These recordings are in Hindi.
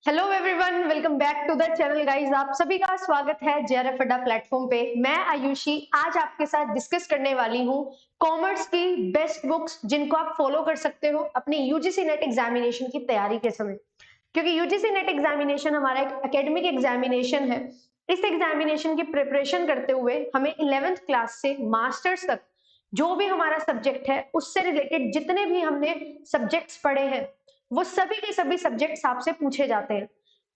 Hello everyone, welcome back to the channel guys. आप सभी का स्वागत है जेआरएफ अड्डा प्लेटफॉर्म पे। मैं आयुषी आज आपके साथ डिस्कस करने वाली हूँ कॉमर्स की बेस्ट बुक्स जिनको आप फॉलो कर सकते हो अपनी यूजीसी नेट एग्जामिनेशन की तैयारी के समय। क्योंकि यूजीसी नेट एग्जामिनेशन हमारा एक एकेडमिक एग्जामिनेशन है। इस एग्जामिनेशन की प्रिपरेशन करते हुए हमें 11th क्लास से मास्टर्स तक जो भी हमारा सब्जेक्ट है उससे रिलेटेड जितने भी हमने सब्जेक्ट्स पढ़े हैं वो सभी के सभी सब्जेक्ट्स आपसे पूछे जाते हैं।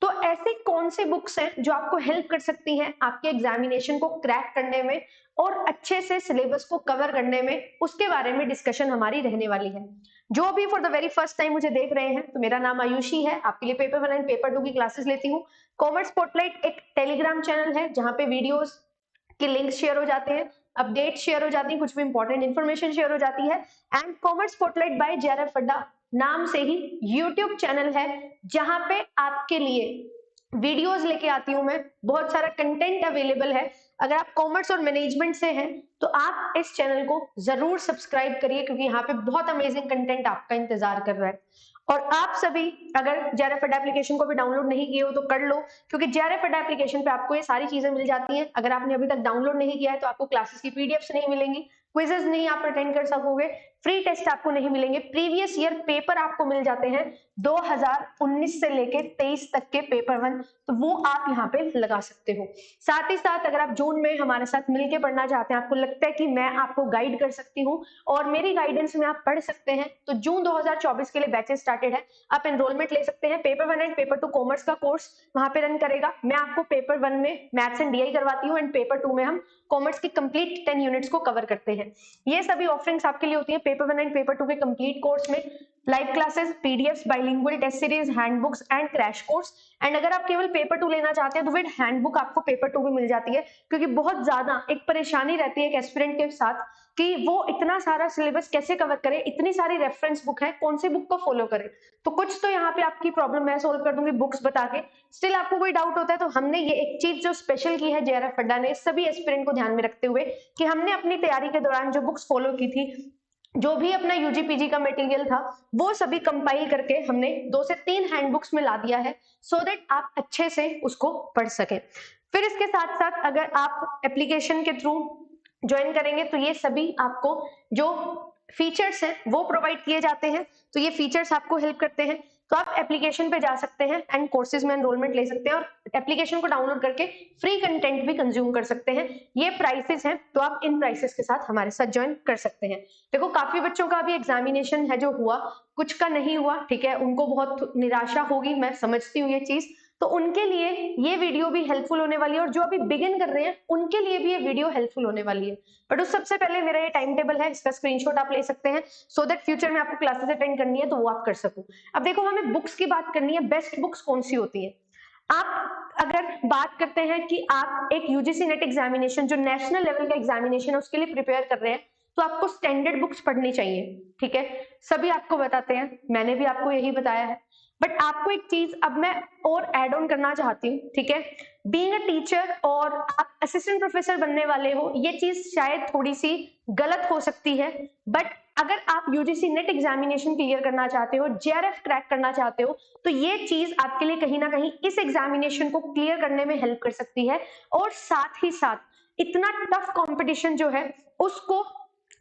तो ऐसी कौन सी बुक्स हैं जो आपको हेल्प कर सकती हैं आपके एग्जामिनेशन को क्रैक करने में और अच्छे से सिलेबस को कवर करने में, उसके बारे में डिस्कशन हमारी रहने वाली है। जो भी for the very first time मुझे देख रहे हैं तो मेरा नाम आयुषी है, आपके लिए पेपर 1 एंड पेपर 2 की क्लासेस लेती हूँ। कॉमर्स स्पॉटलाइट एक टेलीग्राम चैनल है जहाँ पे वीडियोस के लिंक शेयर हो जाते हैं, अपडेट शेयर हो जाती है, कुछ भी इंपॉर्टेंट इन्फॉर्मेशन शेयर हो जाती है। And commerce spotlight by JRF Adda नाम से ही यूट्यूब चैनल है जहां पे आपके लिए वीडियोस लेके आती हूँ मैं, बहुत सारा कंटेंट अवेलेबल है। अगर आप कॉमर्स और मैनेजमेंट से हैं तो आप इस चैनल को जरूर सब्सक्राइब करिए क्योंकि यहाँ पे बहुत अमेजिंग कंटेंट आपका इंतजार कर रहा है। और आप सभी अगर जेआरएफ अड्डा एप्लीकेशन को भी डाउनलोड नहीं किए हो तो कर लो, क्योंकि जेआरएफ अड्डा एप्लीकेशन पे आपको ये सारी चीजें मिल जाती हैं। अगर आपने अभी तक डाउनलोड नहीं किया है तो आपको क्लासेस की पीडीएफ्स नहीं मिलेंगी, क्विजेस नहीं आप अटेंड कर सकोगे, फ्री टेस्ट आपको नहीं मिलेंगे, प्रीवियस ईयर पेपर आपको मिल जाते हैं 2019 से लेके 23 तक के पेपर 1, तो वो आप यहाँ पे लगा सकते हो। साथ ही साथ अगर आप जून में हमारे साथ मिलके पढ़ना चाहते हैं, आपको लगता है कि मैं आपको गाइड कर सकती हूँ और मेरी गाइडेंस में आप पढ़ सकते हैं, तो जून 2024 के लिए बैचेस स्टार्टेड है, आप एनरोलमेंट ले सकते हैं। पेपर 1 एंड पेपर 2 कॉमर्स का कोर्स वहां पे रन करेगा। मैं आपको पेपर 1 में मैथ्स एंड डीआई करवाती हूँ एंड पेपर 2 में हम कॉमर्स की कंप्लीट 10 यूनिट्स को कवर करते हैं। ये सभी ऑफरिंग्स आपके लिए होती है पेपर 1 एंड पेपर 2 के कंप्लीट कोर्स में। Live classes, PDFs, bilingual test series, handbooks and crash course. And अगर आप केवल पेपर 2 लेना चाहते हैं तो विद हैंडबुक आपको पेपर 2 भी मिल जाती है, क्योंकि बहुत ज्यादा एक परेशानी रहती है एक एस्पिरेंट के साथ कि वो इतना सारा सिलेबस कैसे कवर करे, इतनी सारी रेफरेंस बुक है, कौन सी बुक को फॉलो करे। तो कुछ तो यहाँ पे आपकी प्रॉब्लम मैं सोल्व कर दूंगी बुक्स बता के। स्टिल आपको कोई डाउट होता है तो हमने ये एक चीज जो स्पेशल की है जेआरएफ अड्डा ने सभी एस्पिरेंट को ध्यान में रखते हुए कि हमने अपनी तैयारी के दौरान जो बुक्स फॉलो की थी, जो भी अपना यूजी पीजी का मटेरियल था, वो सभी कंपाइल करके हमने 2 से 3 हैंडबुक्स में ला दिया है सो दैट आप अच्छे से उसको पढ़ सकें। फिर इसके साथ साथ अगर आप एप्लीकेशन के थ्रू ज्वाइन करेंगे तो ये सभी आपको जो फीचर्स हैं वो प्रोवाइड किए जाते हैं, तो ये फीचर्स आपको हेल्प करते हैं। तो आप एप्लीकेशन पे जा सकते हैं एंड कोर्सेज में एनरोलमेंट ले सकते हैं और एप्लीकेशन को डाउनलोड करके फ्री कंटेंट भी कंज्यूम कर सकते हैं। ये प्राइसेस हैं तो आप इन प्राइसेस के साथ हमारे साथ ज्वाइन कर सकते हैं। देखो काफी बच्चों का अभी एग्जामिनेशन है जो हुआ, कुछ का नहीं हुआ, ठीक है, उनको बहुत निराशा होगी, मैं समझती हूँ ये चीज। तो उनके लिए ये वीडियो भी हेल्पफुल होने वाली है और जो अभी बिगिन कर रहे हैं उनके लिए भी ये वीडियो हेल्पफुल होने वाली है। बट उस सबसे पहले मेरा ये टाइम टेबल है, इसका स्क्रीनशॉट आप ले सकते हैं सो दैट फ्यूचर में आपको क्लासेस अटेंड करनी है तो वो आप कर सको। अब देखो हमें बुक्स की बात करनी है, बेस्ट बुक्स कौन सी होती है। आप अगर बात करते हैं कि आप एक यूजीसी नेट एग्जामिनेशन जो नेशनल लेवल का एग्जामिनेशन है उसके लिए प्रिपेयर कर रहे हैं तो आपको स्टैंडर्ड बुक्स पढ़नी चाहिए, ठीक है, सभी आपको बताते हैं, मैंने भी आपको यही बताया है। बट आपको एक चीज अब मैं और एड ऑन करना चाहती हूँ, ठीक है, बीइंग अ टीचर और आप असिस्टेंट प्रोफेसर बनने वाले हो, ये चीज शायद थोड़ी सी गलत हो सकती है, बट अगर आप यूजीसी नेट एग्जामिनेशन क्लियर करना चाहते हो, जेआरएफ क्रैक करना चाहते हो, तो ये चीज आपके लिए कहीं ना कहीं इस एग्जामिनेशन को क्लियर करने में हेल्प कर सकती है। और साथ ही साथ इतना टफ कंपटीशन जो है उसको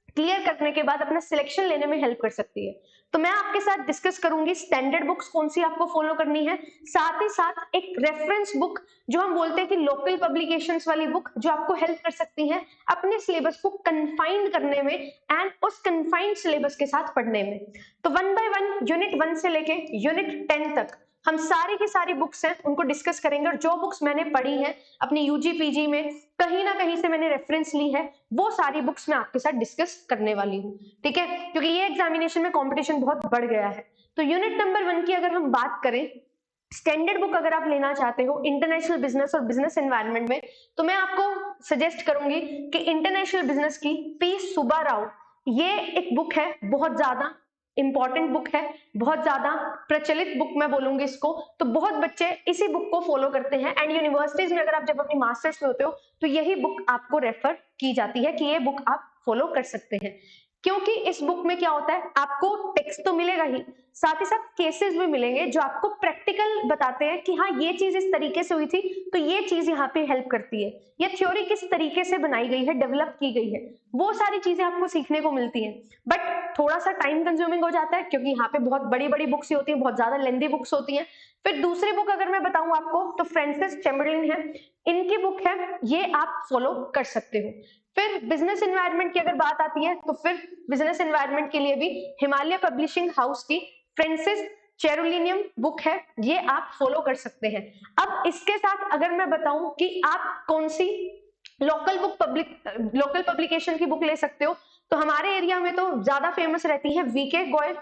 क्लियर करने के बाद अपना सिलेक्शन लेने में हेल्प कर सकती है। तो मैं आपके साथ डिस्कस करूंगी स्टैंडर्ड बुक्स कौन सी आपको फॉलो करनी है, साथ ही साथ एक रेफरेंस बुक जो हम बोलते हैं कि लोकल पब्लिकेशंस वाली बुक जो आपको हेल्प कर सकती है अपने सिलेबस को कन्फाइंड करने में एंड उस कन्फाइंड सिलेबस के साथ पढ़ने में। तो 1 बाय 1 यूनिट 1 से लेके यूनिट 10 तक हम सारी की सारी बुक्स हैं उनको डिस्कस करेंगे और जो बुक्स मैंने पढ़ी हैं अपनी यूजी पीजी में कहीं ना कहीं से मैंने रेफरेंस ली है वो सारी बुक्स मैं आपके साथ डिस्कस करने वाली हूँ, ठीक है, क्योंकि ये एग्जामिनेशन में कंपटीशन बहुत बढ़ गया है। तो यूनिट नंबर 1 की अगर हम बात करें, स्टैंडर्ड बुक अगर आप लेना चाहते हो इंटरनेशनल बिजनेस और बिजनेस एनवायरनमेंट में, तो मैं आपको सजेस्ट करूंगी कि इंटरनेशनल बिजनेस की पी सुब्बाराव, ये एक बुक है, बहुत ज्यादा इंपॉर्टेंट बुक है, बहुत ज्यादा प्रचलित बुक मैं बोलूंगी इसको। तो बहुत बच्चे इसी बुक को फॉलो करते हैं एंड यूनिवर्सिटीज में अगर आप जब अपनी मास्टर्स में होते हो तो यही बुक आपको रेफर की जाती है कि ये बुक आप फॉलो कर सकते हैं। क्योंकि इस बुक में क्या होता है, आपको टेक्स्ट तो मिलेगा ही, साथ ही साथ केसेस भी मिलेंगे जो आपको प्रैक्टिकल बताते हैं कि हाँ ये चीज इस तरीके से हुई थी तो ये चीज यहाँ पे हेल्प करती है, ये थ्योरी किस तरीके से बनाई गई है, डेवलप की गई है, वो सारी चीजें आपको सीखने को मिलती हैं। बट थोड़ा सा टाइम कंज्यूमिंग हो जाता है क्योंकि यहाँ पे बहुत बड़ी बड़ी बुक्स होती है, बहुत ज्यादा लेंदी बुक्स होती हैं। फिर दूसरी बुक अगर मैं बताऊं आपको तो फ्रांसिस चैम्बरलिन है, इनकी बुक है, ये आप फॉलो कर सकते हो। फिर बिजनेस एनवायरनमेंट की अगर बात आती है तो फिर बिजनेस एनवायरनमेंट के लिए भी हिमालय पब्लिशिंग हाउस की फ्रांसिस चेरुलिनियम बुक है, ये आप फॉलो कर सकते हैं। अब इसके साथ अगर मैं बताऊं कि आप कौन सी लोकल पब्लिकेशन की बुक ले सकते हो, तो हमारे एरिया में तो ज्यादा फेमस रहती है वीके गोयल,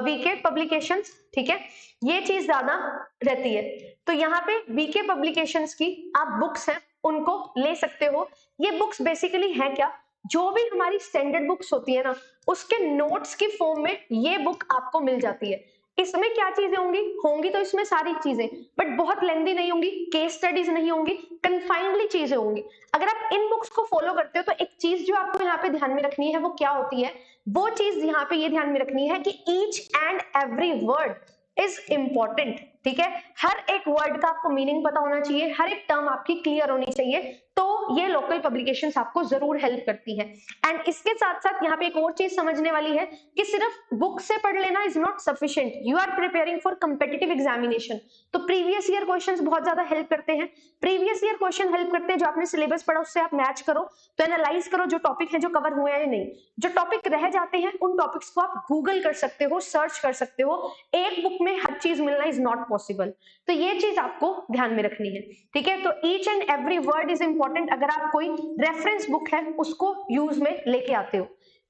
वीके पब्लिकेशंस, ठीक है, ये चीज ज्यादा रहती है। तो यहाँ पे वीके पब्लिकेशंस की आप बुक्स हैं उनको ले सकते हो। ये बुक्स बेसिकली है क्या, जो भी हमारी स्टैंडर्ड बुक्स होती है ना उसके नोट्स की फॉर्म में ये बुक आपको मिल जाती है। इसमें क्या चीजें होंगी तो इसमें सारी चीजें, बट बहुत लेंदी नहीं होंगी, केस स्टडीज नहीं होंगी, कन्फाइंडली चीजें होंगी। अगर आप इन बुक्स को फॉलो करते हो तो एक चीज जो आपको यहाँ पे ध्यान में रखनी है वो क्या होती है, वो चीज यहाँ पे ये ध्यान में रखनी है कि each and every word is important, ठीक है, हर एक वर्ड का आपको मीनिंग पता होना चाहिए, हर एक टर्म आपकी क्लियर होनी चाहिए, तो ये लोकल पब्लिकेशंस आपको जरूर हेल्प करती है। एंड इसके साथ साथ यहाँ पे एक और चीज समझने वाली है कि सिर्फ बुक से पढ़ लेना is not sufficient, you are preparing for competitive examination, तो प्रीवियस ईयर क्वेश्चंस बहुत ज्यादा हेल्प करते हैं। प्रीवियस ईयर क्वेश्चन हेल्प करते हैं, जो आपने सिलेबस पढ़ा उससे आप मैच करो, तो एनालाइज करो जो टॉपिक है जो कवर हुए हैं या नहीं, जो टॉपिक रह जाते हैं उन टॉपिक्स को आप गूगल कर सकते हो, सर्च कर सकते हो, एक बुक में हर चीज मिलना इज नॉट पॉसिबल, तो ये चीज आपको ध्यान में रखनी है, ठीक है। तो each and every word is important, अगर आप कोई रेफरेंस बुक है उसको यूज में लेके आते हो।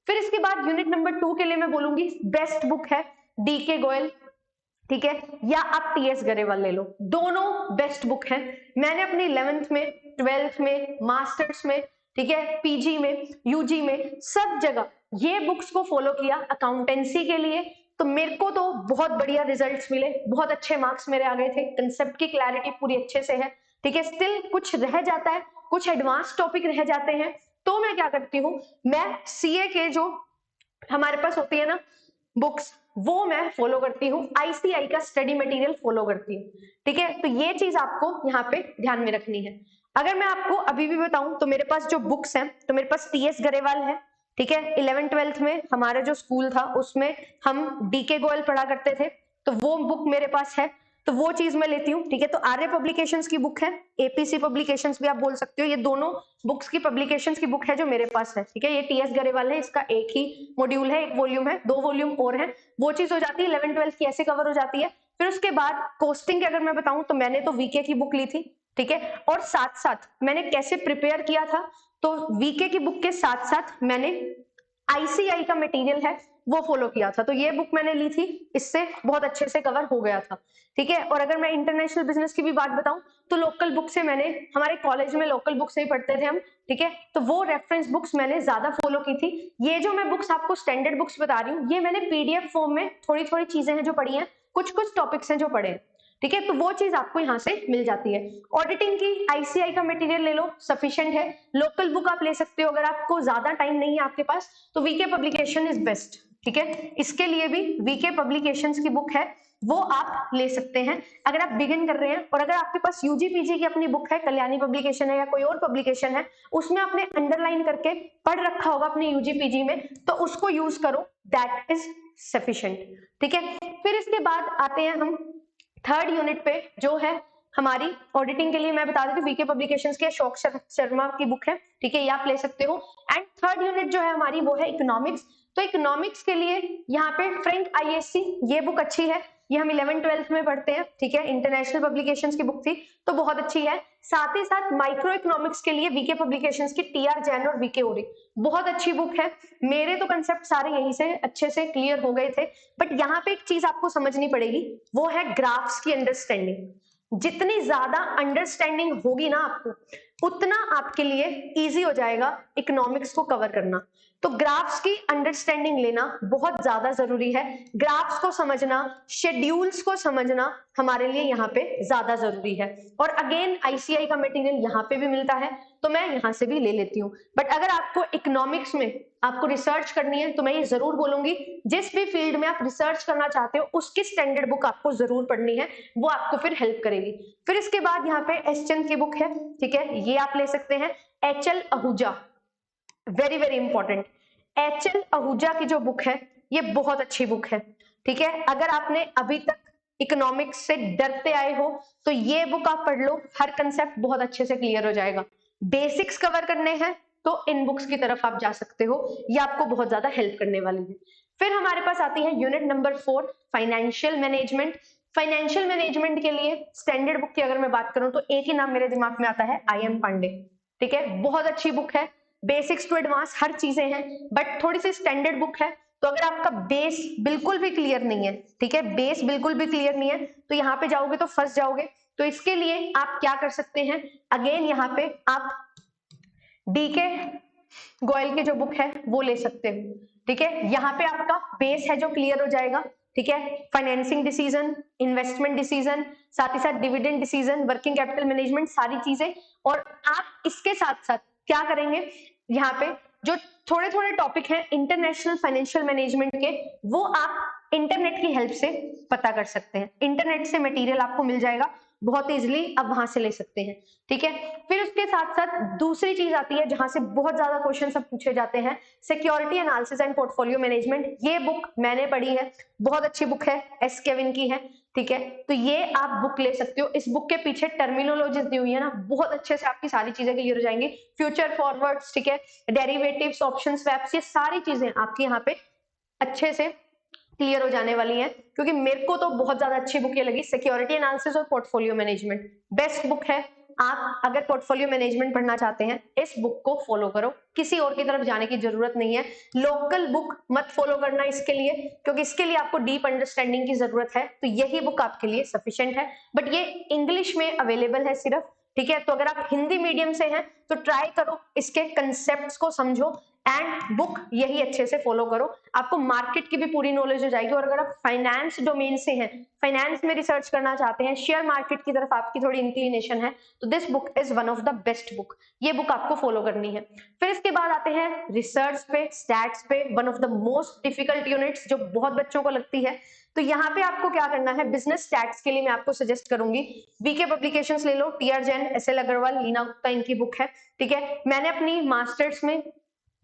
फिर इसके बाद यूनिट नंबर 2 के लिए मैं बोलूंगी बेस्ट बुक है डीके गोयल, ठीक है, या आप टीएस गरेवाल ले लो, दोनों बेस्ट बुक है। मैंने अपनी 11th में, 12th में, मास्टर्स में, ठीक है, पीजी में, यूजी में, सब जगह ये बुक्स को फॉलो किया अकाउंटेंसी के लिए, तो मेरे को तो बहुत बढ़िया रिजल्ट्स मिले, बहुत अच्छे मार्क्स मेरे आ गए थे, कंसेप्ट की क्लैरिटी पूरी अच्छे से है, ठीक है। स्टिल कुछ रह जाता है, कुछ एडवांस टॉपिक रह जाते हैं, तो मैं क्या करती हूँ, मैं सीए के जो हमारे पास होती है ना बुक्स, वो मैं फॉलो करती हूँ, आईसीआई का स्टडी मटेरियल फॉलो करती हूँ, ठीक है। तो ये चीज आपको यहाँ पे ध्यान में रखनी है। अगर मैं आपको अभी भी बताऊं तो मेरे पास जो बुक्स हैं, तो मेरे पास टीएस गरेवाल है, ठीक है, 11th-12th में हमारा जो स्कूल था उसमें हम डीके गोयल पढ़ा करते थे, तो वो बुक मेरे पास है, तो वो चीज मैं लेती हूँ, ठीक है। तो आर्य पब्लिकेशंस की बुक है, एपीसी पब्लिकेशंस भी आप बोल सकते हो, ये दोनों बुक्स की पब्लिकेशंस की बुक है जो मेरे पास है, ठीक है। ये टीएस गरेवाल है, इसका एक ही मॉड्यूल है, एक वॉल्यूम है, 2 वॉल्यूम और है, वो चीज हो जाती है 11th-12th की, ऐसे कवर हो जाती है। फिर उसके बाद कोस्टिंग की अगर मैं बताऊं तो मैंने तो वीके की बुक ली थी, ठीक है, और साथ साथ मैंने कैसे प्रिपेयर किया था, तो वीके की बुक के साथ साथ मैंने आईसीआई का मटेरियल है वो फॉलो किया था, तो ये बुक मैंने ली थी, इससे बहुत अच्छे से कवर हो गया था, ठीक है। और अगर मैं इंटरनेशनल बिजनेस की भी बात बताऊं तो लोकल बुक से मैंने, हमारे कॉलेज में लोकल बुक से ही पढ़ते थे हम, ठीक है, तो वो रेफरेंस बुक्स मैंने ज्यादा फॉलो की थी। ये जो मैं बुक्स आपको स्टैंडर्ड बुक्स बता रही हूँ, ये मैंने पीडीएफ फॉर्म में थोड़ी थोड़ी चीजें हैं जो पढ़ी हैं, कुछ कुछ टॉपिक्स हैं जो पढ़े हैं, ठीक है, तो वो चीज आपको यहाँ से मिल जाती है। ऑडिटिंग की आईसीआई का मटेरियल ले लो, सफिशिएंट है। लोकल बुक आप ले सकते हो, अगर आपको ज्यादा टाइम नहीं है आपके पास तो वीके पब्लिकेशन इज बेस्ट, ठीक है, इसके लिए भी वीके पब्लिकेशंस की बुक है, वो आप ले सकते हैं अगर आप बिगिन कर रहे हैं। और अगर आपके पास यूजी पीजी की अपनी बुक है, कल्याणी पब्लिकेशन है या कोई और पब्लिकेशन है, उसमें आपने अंडरलाइन करके पढ़ रखा होगा अपने यूजी पीजी में, तो उसको यूज करो, दैट इज सफिशिएंट, ठीक है। फिर इसके बाद आते हैं हम थर्ड यूनिट पे, जो है हमारी ऑडिटिंग के लिए, मैं बता देती हूँ वीके पब्लिकेशंस के अशोक शर्मा की बुक है, ठीक है, ये आप ले सकते हो। एंड थर्ड यूनिट जो है हमारी वो है इकोनॉमिक्स, तो इकोनॉमिक्स के लिए यहाँ पे फ्रैंक आईएससी, ये बुक अच्छी है, ये हम 11th-12th में पढ़ते हैं, ठीक है, इंटरनेशनल पब्लिकेशंस की बुक थी तो बहुत अच्छी है। साथ ही साथ माइक्रो इकोनॉमिक्स के लिए वीके पब्लिकेशंस की टीआर जैन और वीके ओरिक, बहुत अच्छी बुक है, मेरे तो कंसेप्ट सारे यहीं से अच्छे से क्लियर हो गए थे। बट यहाँ पे एक चीज आपको समझनी पड़ेगी, वो है ग्राफ्स की अंडरस्टैंडिंग। जितनी ज्यादा अंडरस्टैंडिंग होगी ना आपको, उतना आपके लिए इजी हो जाएगा इकोनॉमिक्स को कवर करना। तो ग्राफ्स की अंडरस्टैंडिंग लेना बहुत ज्यादा जरूरी है, ग्राफ्स को समझना, शेड्यूल्स को समझना हमारे लिए यहाँ पे ज्यादा जरूरी है। और अगेन आईसीआई का मटेरियल यहाँ पे भी मिलता है, तो मैं यहाँ से भी ले लेती हूँ। बट अगर आपको इकोनॉमिक्स में आपको रिसर्च करनी है तो मैं ये जरूर बोलूंगी जिस भी फील्ड में आप रिसर्च करना चाहते हो उसकी स्टैंडर्ड बुक आपको जरूर पढ़नी है, वो आपको फिर हेल्प करेगी। फिर इसके बाद यहाँ पे एस चंद की बुक है, ठीक है, ये आप ले सकते हैं। HL. Ahuja, very very important, HL. Ahuja की जो बुक है ये बहुत अच्छी बुक है, ठीक है। अगर आपने अभी तक इकोनॉमिक्स से डरते आए हो तो ये बुक आप पढ़ लो, हर कंसेप्ट बहुत अच्छे से क्लियर हो जाएगा। बेसिक्स कवर करने हैं तो इन बुक्स की तरफ आप जा सकते हो, ये आपको बहुत ज्यादा हेल्प करने वाली है। फिर हमारे पास आती है unit number 4, financial management. Financial management के लिए स्टैंडर्ड बुक की अगर मैं बात करूं तो एक ही नाम मेरे दिमाग में आता है, आई.एम. पांडे, ठीक है। बहुत अच्छी बुक है, बेसिक्स टू एडवांस हर चीजें हैं, बट थोड़ी सी स्टैंडर्ड बुक है। तो अगर आपका बेस बिल्कुल भी क्लियर नहीं है, ठीक है, बेस बिल्कुल भी क्लियर नहीं है तो यहाँ पे जाओगे तो फंस जाओगे। तो इसके लिए आप क्या कर सकते हैं, अगेन यहाँ पे आप डीके गोयल की जो बुक है वो ले सकते हो, ठीक है। यहाँ पे आपका बेस है जो क्लियर हो जाएगा, ठीक है। फाइनेंसिंग डिसीजन, इन्वेस्टमेंट डिसीजन, साथ ही साथ dividend decision, working capital management, सारी चीजें। और आप इसके साथ साथ क्या करेंगे, यहाँ पे जो थोड़े थोड़े टॉपिक हैं इंटरनेशनल फाइनेंशियल मैनेजमेंट के, वो आप इंटरनेट की हेल्प से पता कर सकते हैं। इंटरनेट से मटेरियल आपको मिल जाएगा बहुत इजीली, आप वहां से ले सकते हैं, ठीक है। फिर उसके साथ साथ दूसरी चीज आती है जहां से बहुत ज्यादा क्वेश्चन सब पूछे जाते हैं, security analysis and portfolio management. ये बुक मैंने पढ़ी है, बहुत अच्छी बुक है, एस केविन की है, ठीक है। तो ये आप बुक ले सकते हो। इस बुक के पीछे टर्मिनोलॉजीज दी हुई है ना, बहुत अच्छे से आपकी सारी चीजें क्लियर हो जाएंगी। फ्यूचर फॉरवर्ड्स, ठीक है, डेरिवेटिव्स, ऑप्शन स्वैप्स, ये सारी चीजें आपकी यहाँ पे अच्छे से क्लियर हो जाने वाली है। क्योंकि मेरे को तो बहुत ज्यादा अच्छी बुक ये लगी, सिक्योरिटी एनालिसिस और पोर्टफोलियो मैनेजमेंट बेस्ट बुक है। आप अगर पोर्टफोलियो मैनेजमेंट पढ़ना चाहते हैं इस बुक को फॉलो करो, किसी और की तरफ जाने की जरूरत नहीं है। लोकल बुक मत फॉलो करना इसके लिए, क्योंकि इसके लिए आपको डीप अंडरस्टैंडिंग की जरूरत है, तो यही बुक आपके लिए सफिशिएंट है। बट ये इंग्लिश में अवेलेबल है सिर्फ, ठीक है। तो अगर आप हिंदी मीडियम से हैं तो ट्राई करो, इसके कंसेप्ट्स को समझो एंड बुक यही अच्छे से फॉलो करो, आपको मार्केट की भी पूरी नॉलेज हो जाएगी। और अगर आप फाइनेंस डोमेन से हैं, फाइनेंस में रिसर्च करना चाहते हैं, शेयर मार्केट की तरफ आपकी थोड़ी इंक्लिनेशन है, तो this book is one of the best book, ये बुक आपको फॉलो करनी है। फिर इसके बाद आते हैं रिसर्च पे, स्टैट्स पे, one of the most difficult units जो बहुत बच्चों को लगती है। तो यहाँ पे आपको क्या करना है, बिजनेस स्टैट्स के लिए मैं आपको सजेस्ट करूंगी वीके पब्लिकेशंस ले लो, T R Jain, S L Agarwal, Leena Gupta, इनकी बुक है, ठीक है। मैंने अपनी मास्टर्स में,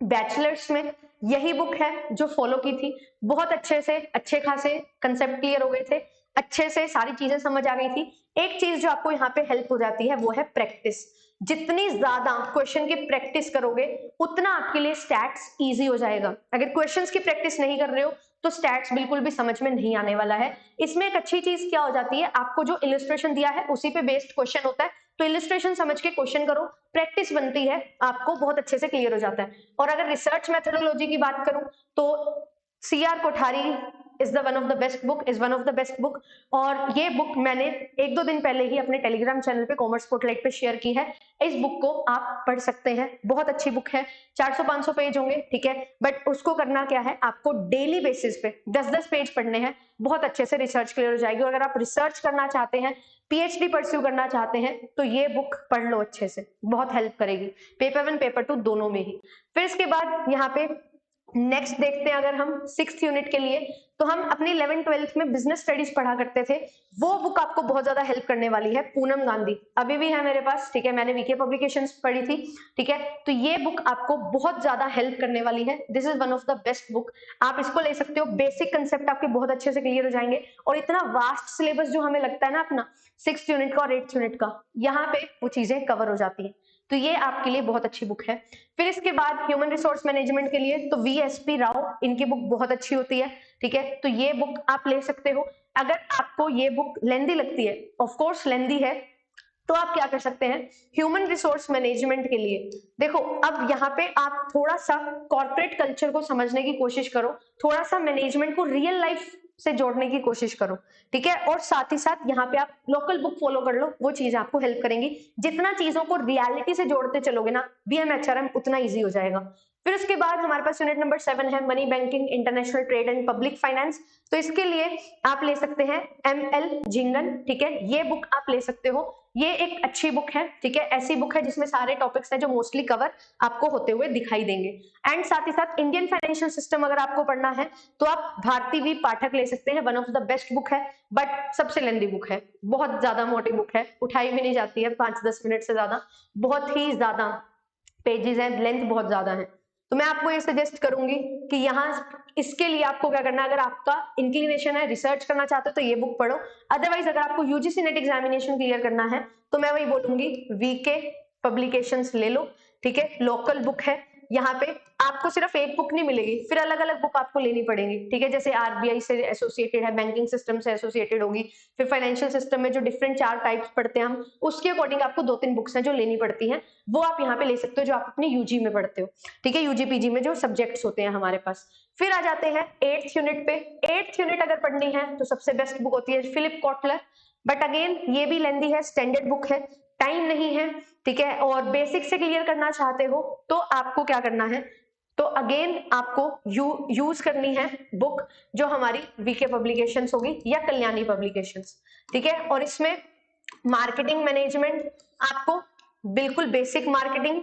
बैचलर्स में यही बुक है जो फॉलो की थी, बहुत अच्छे से अच्छे खासे कंसेप्ट क्लियर हो गए थे, अच्छे से सारी चीजें समझ आ गई थी। एक चीज जो आपको यहाँ पे हेल्प हो जाती है वो है प्रैक्टिस। जितनी ज्यादा क्वेश्चन की प्रैक्टिस करोगे उतना आपके लिए स्टैट्स इजी हो जाएगा। अगर क्वेश्चंस की प्रैक्टिस नहीं कर रहे हो तो स्टैट्स बिल्कुल भी समझ में नहीं आने वाला है। इसमें एक अच्छी चीज क्या हो जाती है, आपको जो इलस्ट्रेशन दिया है उसी पे बेस्ड क्वेश्चन होता है, तो इलस्ट्रेशन समझ के क्वेश्चन करो, प्रैक्टिस बनती है, आपको बहुत अच्छे से क्लियर हो जाता है। और अगर रिसर्च मेथोडोलॉजी की बात करूं तो CR Kothari is the one of the best book, is one of the best book. और ये बुक मैंने एक दो दिन पहले ही अपने टेलीग्राम चैनल पे कॉमर्स स्पॉटलाइट पे शेयर की है। इस बुक को आप पढ़ सकते हैं, बहुत अच्छी बुक है, 400-500 पेज होंगे, ठीक है। बट उसको करना क्या है, आपको डेली बेसिस पे 10-10 पेज पढ़ने हैं, बहुत अच्छे से रिसर्च क्लियर हो जाएगी। और अगर आप रिसर्च करना चाहते हैं, पीएचडी परस्यू करना चाहते हैं, तो ये बुक पढ़ लो अच्छे से, बहुत हेल्प करेगी पेपर 1 पेपर 2 दोनों में ही। फिर इसके बाद यहाँ पे नेक्स्ट देखते हैं, अगर हम 6th यूनिट के लिए, तो हम अपनी 11th-12th में बिजनेस स्टडीज पढ़ा करते थे, वो बुक आपको बहुत ज्यादा हेल्प करने वाली है, पूनम गांधी, अभी भी है मेरे पास, ठीक है, मैंने वीके पब्लिकेशंस पढ़ी थी, ठीक है। तो ये बुक आपको बहुत ज्यादा हेल्प करने वाली है, this is one of the best book, आप इसको ले सकते हो। बेसिक कंसेप्ट आपके बहुत अच्छे से क्लियर हो जाएंगे, और इतना वास्ट सिलेबस जो हमें लगता है ना अपना 6th यूनिट का और 8th यूनिट का, यहाँ पे वो चीजें कवर हो जाती है, तो ये आपके लिए बहुत अच्छी बुक है। फिर इसके बाद ह्यूमन रिसोर्स मैनेजमेंट के लिए तो वीएसपी राव, इनकी बुक बहुत अच्छी होती है, ठीक है, तो ये बुक आप ले सकते हो। अगर आपको ये बुक लेंदी लगती है, ऑफ कोर्स लेंदी है, तो आप क्या कर सकते हैं, ह्यूमन रिसोर्स मैनेजमेंट के लिए देखो, अब यहाँ पे आप थोड़ा सा कॉर्पोरेट कल्चर को समझने की कोशिश करो, थोड़ा सा मैनेजमेंट को रियल लाइफ से जोड़ने की कोशिश करो, ठीक है। और साथ ही साथ यहाँ पे आप लोकल बुक फॉलो कर लो, वो चीज आपको हेल्प करेंगी। जितना चीजों को रियलिटी से जोड़ते चलोगे ना बीएमएचआरएम, उतना इजी हो जाएगा। फिर उसके बाद हमारे पास यूनिट नंबर 7 है money banking, international trade and public finance. तो इसके लिए आप ले सकते हैं ML झिंगन, ठीक है, ये बुक आप ले सकते हो। ये एक अच्छी बुक है, ठीक है, ऐसी बुक है जिसमें सारे टॉपिक्स हैं जो मोस्टली कवर आपको होते हुए दिखाई देंगे। एंड साथ ही साथ इंडियन फाइनेंशियल सिस्टम अगर आपको पढ़ना है तो आप भारती वी पाठक ले सकते हैं। One of the best book है, बट सबसे लेंदी बुक है, बहुत ज्यादा मोटी बुक है, उठाई भी नहीं जाती है 5-10 मिनट से ज्यादा, बहुत ही ज्यादा पेजेस हैं, लेंथ बहुत ज्यादा है। तो मैं आपको ये सजेस्ट करूंगी कि यहाँ इसके लिए आपको क्या करना है, अगर आपका इंक्लिनेशन है रिसर्च करना चाहते हो तो ये बुक पढ़ो। अदरवाइज अगर आपको यूजीसी नेट एग्जामिनेशन क्लियर करना है तो मैं वही बोलूंगी वीके पब्लिकेशंस ले लो, ठीक है, लोकल बुक है। यहाँ पे आपको सिर्फ एक बुक नहीं मिलेगी, फिर अलग अलग बुक आपको लेनी पड़ेगी, ठीक है, जैसे आरबीआई से एसोसिएटेड है, बैंकिंग सिस्टम से एसोसिएटेड होगी, फिर फाइनेंशियल सिस्टम में जो डिफरेंट 4 टाइप्स पढ़ते हैं हम, उसके अकॉर्डिंग आपको 2-3 बुक्स हैं जो लेनी पड़ती हैं, वो आप यहाँ पे ले सकते हो जो आप अपने यूजी में पढ़ते हो, ठीक है, यूजी पीजी में जो सब्जेक्ट्स होते हैं हमारे पास। फिर आ जाते हैं 8th यूनिट पे। 8th यूनिट अगर पढ़नी है तो सबसे बेस्ट बुक होती है फिलिप कॉटलर, बट अगेन ये भी लेंदी है, स्टैंडर्ड बुक है, टाइम नहीं है, ठीक है, और बेसिक से क्लियर करना चाहते हो तो आपको क्या करना है, तो अगेन आपको यूज करनी है बुक जो हमारी वीके पब्लिकेशंस होगी या कल्याणी पब्लिकेशंस, ठीक है, और इसमें मार्केटिंग मैनेजमेंट आपको बिल्कुल बेसिक मार्केटिंग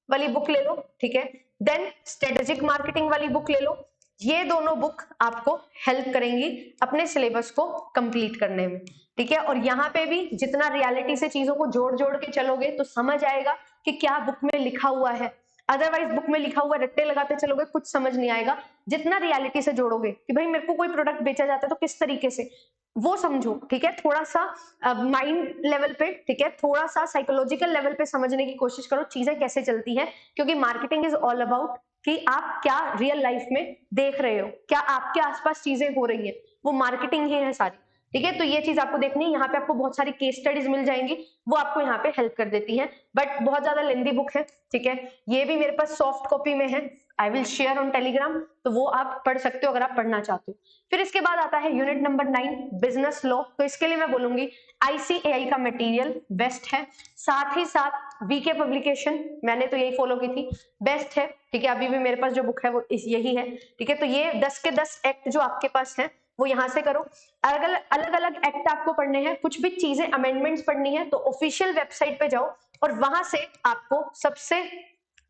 वाली बुक ले लो, ठीक है, देन स्ट्रेटेजिक मार्केटिंग वाली बुक ले लो। ये दोनों बुक आपको हेल्प करेंगी अपने सिलेबस को कंप्लीट करने में, ठीक है, और यहाँ पे भी जितना रियलिटी से चीजों को जोड़ जोड़ के चलोगे तो समझ आएगा कि क्या बुक में लिखा हुआ है। अदरवाइज बुक में लिखा हुआ रट्टे लगाते चलोगे कुछ समझ नहीं आएगा। जितना रियलिटी से जोड़ोगे कि भाई मेरे को कोई प्रोडक्ट बेचा जाता है तो किस तरीके से, वो समझो, ठीक है, थोड़ा सा माइंड लेवल पे, ठीक है, थोड़ा सा साइकोलॉजिकल लेवल पे समझने की कोशिश करो चीजें कैसे चलती हैं, क्योंकि मार्केटिंग इज ऑल अबाउट कि आप क्या रियल लाइफ में देख रहे हो, क्या आपके आसपास चीजें हो रही है, वो मार्केटिंग ही है सारी, ठीक है। तो ये चीज आपको देखनी है, यहाँ पे आपको बहुत सारी केस स्टडीज मिल जाएंगी, वो आपको यहाँ पे हेल्प कर देती हैं, बट बहुत ज्यादा लेंदी बुक है, ठीक है। ये भी मेरे पास सॉफ्ट कॉपी में है, I will share on Telegram, तो वो आप पढ़ सकते हो अगर आप पढ़ना चाहते हो। फिर इसके बाद आता है यूनिट नंबर 9 बिजनेस लॉ। तो इसके लिए मैं बोलूंगी आईसीएआई का मटेरियल बेस्ट है, साथ ही साथ वीके पब्लिकेशन मैंने तो यही फॉलो की थी, बेस्ट है, ठीक है, अभी भी मेरे पास जो बुक है वो यही है, ठीक है। तो ये 10 के 10 एक्ट जो आपके पास है वो यहाँ से करो। अलग अलग एक्ट आपको पढ़ने हैं, कुछ भी चीजें अमेंडमेंट्स पढ़नी है तो ऑफिशियल वेबसाइट पे जाओ और वहां से आपको सबसे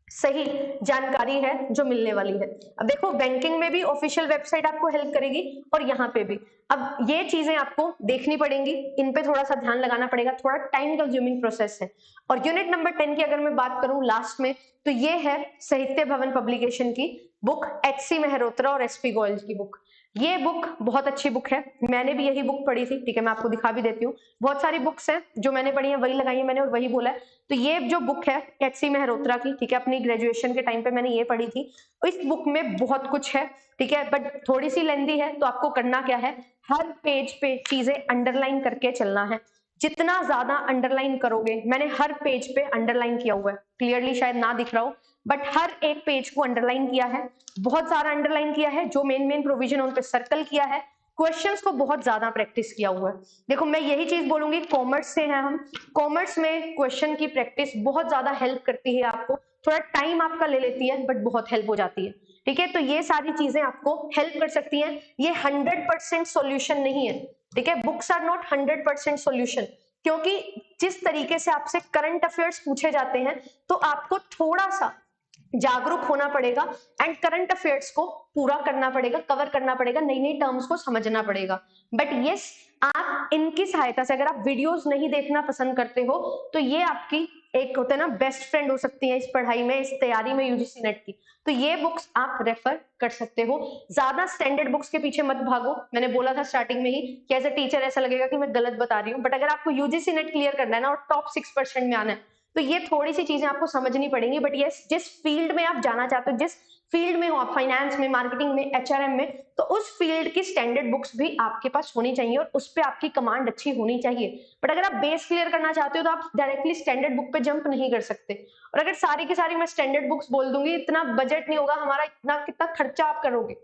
सही जानकारी है जो मिलने वाली है। अब देखो बैंकिंग में भी ऑफिशियल वेबसाइट आपको हेल्प करेगी और यहाँ पे भी, अब ये चीजें आपको देखनी पड़ेंगी, इन पे थोड़ा सा ध्यान लगाना पड़ेगा, थोड़ा टाइम कंज्यूमिंग प्रोसेस है। और यूनिट नंबर 10 की अगर मैं बात करूं लास्ट में, तो ये है साहित्य भवन पब्लिकेशन की बुक, HC मेहरोत्रा और SP गोयल की बुक। ये बुक बहुत अच्छी बुक है, मैंने भी यही बुक पढ़ी थी, ठीक है, मैं आपको दिखा भी देती हूँ। बहुत सारी बुक्स हैं जो मैंने पढ़ी है वही लगाई है मैंने और वही बोला है। तो ये जो बुक है HC मेहरोत्रा की, ठीक है, अपनी ग्रेजुएशन के टाइम पे मैंने ये पढ़ी थी। इस बुक में बहुत कुछ है, ठीक है, बट थोड़ी सी लेंदी है, तो आपको करना क्या है, हर पेज पे चीजें अंडरलाइन करके चलना है। जितना ज्यादा अंडरलाइन करोगे, मैंने हर पेज पे अंडरलाइन किया हुआ है, क्लियरली शायद ना दिख रहा हो, बट हर एक पेज को अंडरलाइन किया है, बहुत सारा अंडरलाइन किया है, जो मेन मेन प्रोविजन उन पे सर्कल किया है, क्वेश्चंस को बहुत ज्यादा प्रैक्टिस किया हुआ है। देखो मैं यही चीज बोलूंगी, कॉमर्स से हैं हम, कॉमर्स में क्वेश्चन की प्रैक्टिस बहुत ज्यादा हेल्प करती है आपको, थोड़ा टाइम आपका ले लेती है बट बहुत हेल्प हो जाती है, ठीक है। तो ये सारी चीजें आपको हेल्प कर सकती हैं, ये 100% सॉल्यूशन नहीं है, ठीक है, बुक्स आर नॉट 100% सॉल्यूशन, क्योंकि जिस तरीके से आपसे करंट अफेयर्स पूछे जाते हैं तो आपको थोड़ा सा जागरूक होना पड़ेगा एंड करंट अफेयर्स को पूरा करना पड़ेगा, कवर करना पड़ेगा, नई नई टर्म्स को समझना पड़ेगा। बट यस, आप इनकी सहायता से, अगर आप वीडियोस नहीं देखना पसंद करते हो तो ये आपकी एक होता है ना बेस्ट फ्रेंड हो सकती है इस पढ़ाई में, इस तैयारी में यूजीसी नेट की। तो ये बुक्स आप रेफर कर सकते हो, ज्यादा स्टैंडर्ड बुक्स के पीछे मत भागो। मैंने बोला था स्टार्टिंग में ही कि एज अ टीचर ऐसा लगेगा कि मैं गलत बता रही हूँ, बट अगर आपको यूजीसी नेट क्लियर करना है ना और टॉप 6% में आना है तो ये थोड़ी सी चीजें आपको समझनी पड़ेंगी। बट ये जिस फील्ड में आप जाना चाहते हो, जिस फील्ड में हो आप, फाइनेंस में, मार्केटिंग में, HRM में, तो उस फील्ड की स्टैंडर्ड बुक्स भी आपके पास होनी चाहिए और उस पर आपकी कमांड अच्छी होनी चाहिए। बट अगर आप बेस क्लियर करना चाहते हो तो आप डायरेक्टली स्टैंडर्ड बुक पे जंप नहीं कर सकते। और अगर सारी की सारी मैं स्टैंडर्ड बुक्स बोल दूंगी, इतना बजट नहीं होगा हमारा, इतना कितना खर्चा आप करोगे,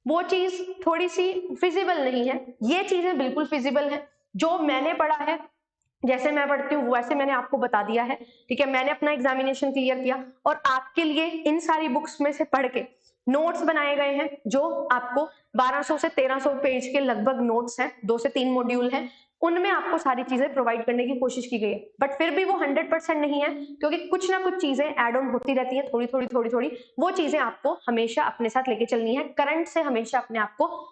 वो चीज थोड़ी सी फिजिबल नहीं है। ये चीजें बिल्कुल फिजिबल है, जो मैंने पढ़ा है जैसे मैं पढ़ती हूँ वैसे मैंने आपको बता दिया है, ठीक है। मैंने अपना एग्जामिनेशन क्लियर किया और आपके लिए इन सारी बुक्स में से पढ़ के नोट्स बनाए गए हैं, जो आपको 1200 से 1300 पेज के लगभग नोट्स हैं, 2 से 3 मॉड्यूल हैं, उनमें आपको सारी चीजें प्रोवाइड करने की कोशिश की गई है। बट फिर भी वो 100% नहीं है, क्योंकि कुछ ना कुछ चीजें एड ऑन होती रहती है, थोड़ी थोड़ी थोड़ी थोड़ी। वो चीजें आपको हमेशा अपने साथ लेके चलनी है, करंट से हमेशा अपने आप को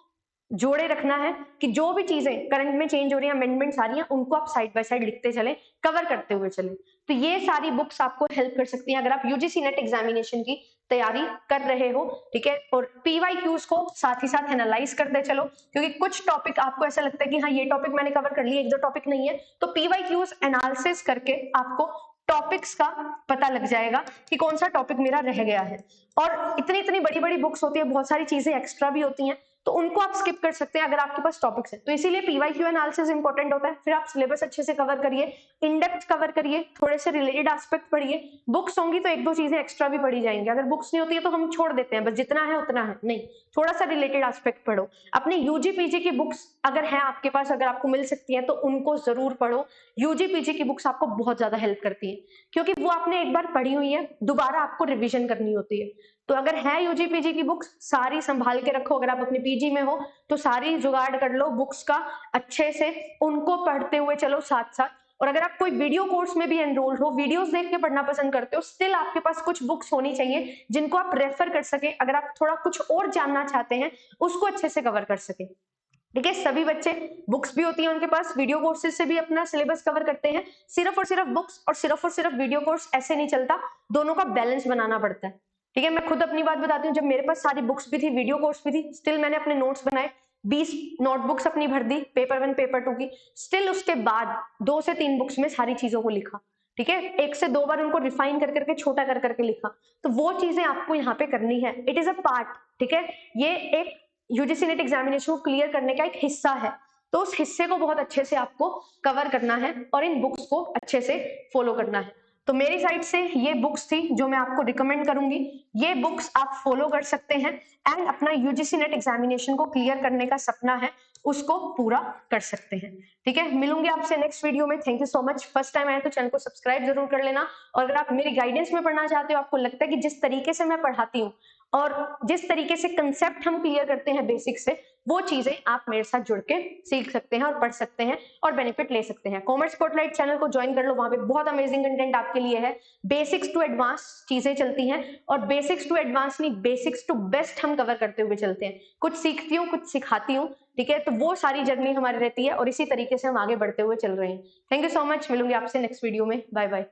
जोड़े रखना है, कि जो भी चीजें करंट में चेंज हो रही हैं, अमेंडमेंट्स आ रही हैं, उनको आप साइड बाय साइड लिखते चले, कवर करते हुए चले। तो ये सारी बुक्स आपको हेल्प कर सकती हैं अगर आप यूजीसी नेट एग्जामिनेशन की तैयारी कर रहे हो, ठीक है। और पीवाईक्यूज को साथ ही साथ एनालाइज करते चलो, क्योंकि कुछ टॉपिक आपको ऐसा लगता है कि हाँ ये टॉपिक मैंने कवर कर लिया, एक दो टॉपिक नहीं है, तो पीवाईक्यूज एनालिसिस करके आपको टॉपिक्स का पता लग जाएगा कि कौन सा टॉपिक मेरा रह गया है। और इतनी इतनी बड़ी बड़ी बुक्स होती है, बहुत सारी चीजें एक्स्ट्रा भी होती हैं, तो उनको आप स्किप कर सकते हैं अगर आपके पास टॉपिक्स है। तो इसीलिए पीवाईक्यू एनालिसिस इंपॉर्टेंट होता है। फिर आप सिलेबस अच्छे से कवर करिए, इन डेप्थ कवर करिए, थोड़े से रिलेटेड एस्पेक्ट पढ़िए। बुक्स होंगी तो एक दो चीजें एक्स्ट्रा भी पढ़ी जाएंगी, अगर बुक्स नहीं होती है तो हम छोड़ देते हैं, बस जितना है उतना है, नहीं, थोड़ा सा रिलेटेड एस्पेक्ट पढ़ो। अपने यूजी पीजी की बुक्स अगर है आपके पास, अगर आपको मिल सकती है तो उनको जरूर पढ़ो। यूजी पीजी की बुक्स आपको बहुत ज्यादा हेल्प करती है, क्योंकि वो आपने एक बार पढ़ी हुई है, दोबारा आपको रिविजन करनी होती है। तो अगर है यूजी पीजी की बुक्स, सारी संभाल के रखो। अगर आप अपने पीजी में हो तो सारी जुगाड़ कर लो बुक्स का अच्छे से, उनको पढ़ते हुए चलो साथ साथ। और अगर आप कोई वीडियो कोर्स में भी एनरोल्ड हो, वीडियोस देख के पढ़ना पसंद करते हो, स्टिल आपके पास कुछ बुक्स होनी चाहिए जिनको आप रेफर कर सके, अगर आप थोड़ा कुछ और जानना चाहते हैं उसको अच्छे से कवर कर सके, ठीक है। सभी बच्चे बुक्स भी होती है उनके पास, वीडियो कोर्सेज से भी अपना सिलेबस कवर करते हैं। सिर्फ और सिर्फ बुक्स और सिर्फ वीडियो कोर्स ऐसे नहीं चलता, दोनों का बैलेंस बनाना पड़ता है, ठीक है। मैं खुद अपनी बात बताती हूँ, जब मेरे पास सारी बुक्स भी थी, वीडियो कोर्स भी थी, स्टिल मैंने अपने नोट्स बनाए, 20 नोटबुक्स अपनी भर दी, पेपर 1 पेपर 2 की। स्टिल उसके बाद 2 से 3 बुक्स में सारी चीजों को लिखा, ठीक है। 1 से 2 बार उनको रिफाइन कर करके, छोटा कर करके लिखा। तो वो चीजें आपको यहाँ पे करनी है, इट इज अ पार्ट, ठीक है। ये एक यूजीसी नेट एग्जामिनेशन को क्लियर करने का एक हिस्सा है, तो उस हिस्से को बहुत अच्छे से आपको कवर करना है और इन बुक्स को अच्छे से फॉलो करना है। तो मेरी साइड से ये बुक्स थी जो मैं आपको रिकमेंड करूंगी, ये बुक्स आप फॉलो कर सकते हैं एंड अपना यूजीसी नेट एग्जामिनेशन को क्लियर करने का सपना है उसको पूरा कर सकते हैं, ठीक है। मिलूंगी आपसे नेक्स्ट वीडियो में। Thank you so much. First time आए तो चैनल को सब्सक्राइब जरूर कर लेना। और अगर आप मेरी गाइडेंस में पढ़ना चाहते हो, आपको लगता है कि जिस तरीके से मैं पढ़ाती हूँ और जिस तरीके से कंसेप्ट हम क्लियर करते हैं बेसिक से, वो चीजें आप मेरे साथ जुड़ के सीख सकते हैं और पढ़ सकते हैं और बेनिफिट ले सकते हैं। कॉमर्स स्पॉटलाइट चैनल को ज्वाइन कर लो, वहां पे बहुत अमेजिंग कंटेंट आपके लिए है। बेसिक्स टू एडवांस चीजें चलती हैं, और बेसिक्स टू एडवांस नहीं, बेसिक्स टू बेस्ट हम कवर करते हुए चलते हैं। कुछ सीखती हूँ, कुछ सिखाती हूँ, ठीक है। तो वो सारी जर्नी हमारी रहती है और इसी तरीके से हम आगे बढ़ते हुए चल रहे हैं। Thank you so much. मिलूंगी आपसे नेक्स्ट वीडियो में। Bye bye.